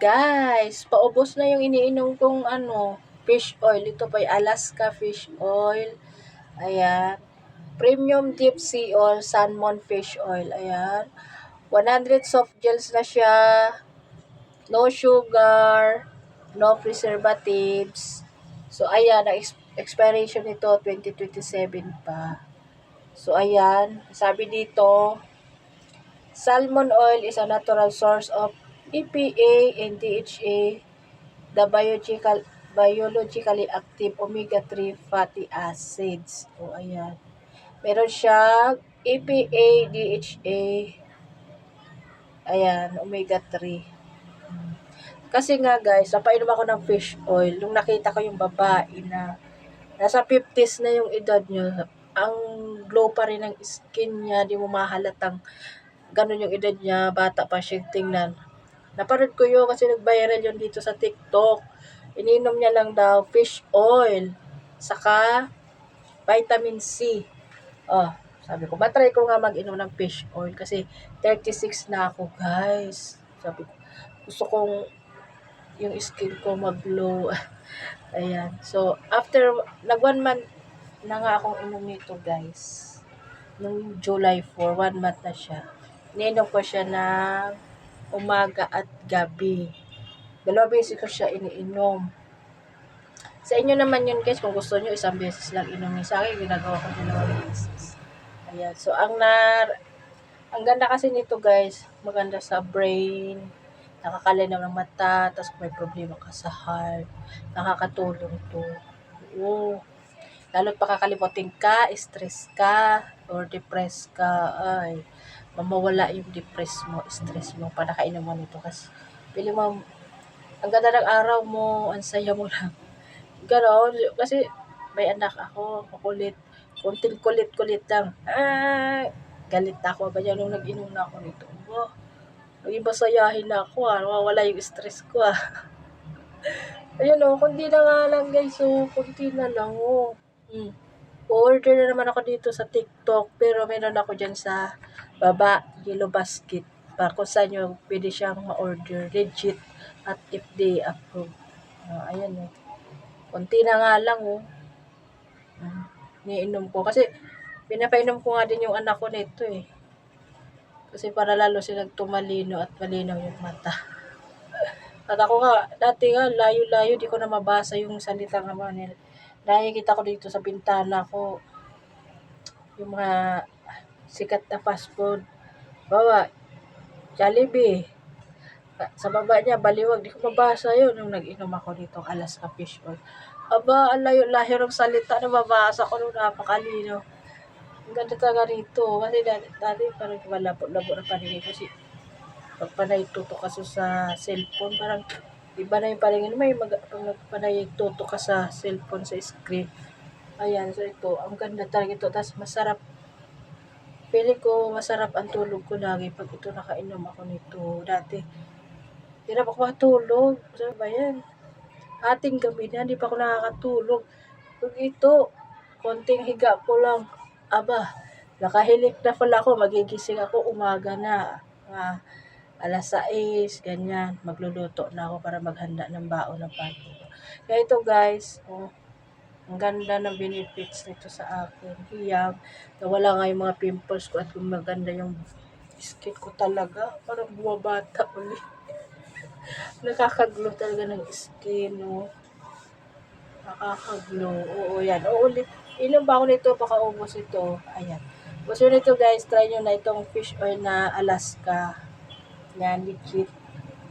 Guys, paubos na yung iniinom kong fish oil. Ito pa yung Alaska fish oil. Ayan. Premium deep sea oil, salmon fish oil. Ayan. 100 soft gels na siya. No sugar. No preservatives. So, ayan. Ang expiration nito, 2027 pa. So, ayan. Sabi dito, salmon oil is a natural source of EPA and DHA, the biologically active omega-3 fatty acids. O, ayan. Meron siya EPA, DHA, ayan, omega-3. Kasi nga guys, napainom ako ng fish oil. Nung nakita ko yung babae na nasa 50s na yung edad niya, ang glow pa rin ng skin niya, di mo mahalatang ganun yung edad niya, bata pa siya tingnan. Napanood ko yun kasi nag-viral yun dito sa TikTok. Ininom niya lang daw fish oil, saka vitamin C. Oh, sabi ko, matry ko nga mag-inom ng fish oil kasi 36 na ako, guys. Sabi ko, gusto kong yung skin ko mag-glow. Ayan. So, after, nag 1 month na nga akong inom nito, guys. Nung July 4, 1 month na siya. Ininom ko siya ng umaga at gabi. 2 beses ko siya iniinom. Sa inyo naman yun guys, kung gusto nyo, 1 beses lang inumin. Sa akin, ginagawa ko 2 beses. Ayan. So, ang ganda kasi nito guys, maganda sa brain, nakakalinaw ng mata, tapos kung may problema ka sa heart, nakakatulong to. Oo. Lalo't pakakalimutin ka, stress ka, or depressed ka, ay, mamawala yung depress mo, stress mo, pa nakainom mo nito. Kasi, pili mo, ang ganda ng araw mo, ang saya mo lang. Ganon, kasi may anak ako, makulit, kunting kulit-kulit lang. Galit na ako, ganyan nung nag-inom na ako nito. Oh, naging masayahin na ako, nawawala yung stress ko, Ayun kunti na nga lang guys, kunti na lang, Order na naman ako dito sa TikTok, pero meron ako dyan sa baba, Yellow Basket, para kung saan nyo pwede siyang ma-order, legit, at FDA approved. Ayan konti na nga lang, niinom ko. Kasi, pinapainom ko nga din yung anak ko nito, Kasi para lalo silang tumalino at malinaw yung mata. At ako nga, dati nga, layo-layo, di ko na mabasa yung salitang nila. Nakikita ko dito sa bintana ko, yung mga sikat na fast food. Bawa, Jollibee. Sa baba niya, baliwag. Di ko mabasa yun nung nag-inom ako dito, Alaska fish oil. Aba, ang layo-layo ng salita na mabasa ko nung napakalino. Ang ganda talaga rito. Kasi dati parang malabo-labo na paningin kasi pag panay tutok ka sa cellphone, parang iba na yung paningin. Pag panay tutok ka sa cellphone, sa screen. Ayan, so ito, ang ganda talaga ito. Tapos masarap. Feeling ko masarap ang tulog ko lagi pag ito nakainom ako nito. Dati, hirap ako matulog. Sabi ba yan? Ating gabi na, hindi pa ako nakakatulog. Pag ito, konting higa ko lang. Aba, nakahilik na pala ako. Magigising ako umaga na. Alas 6, ganyan. Magluluto na ako para maghanda ng baon ng pagi ko. Kaya ito guys, ang ganda ng benefits nito sa akin. Hiyang, nawala nga yung mga pimples ko at maganda yung skin ko talaga. Parang bumabata ulit. Nakaka-glow talaga ng skin, Nakaka-glow. Oo, yan. Ulit. Inom ba ako nito? Pakaubos ito. Ayan. Gusto nito guys, try nyo na itong fish oil na Alaska. Yan, legit.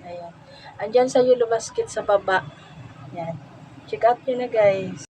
Ayan. Andyan sa Yellow Basket sa baba. Yan. Check out nyo na guys.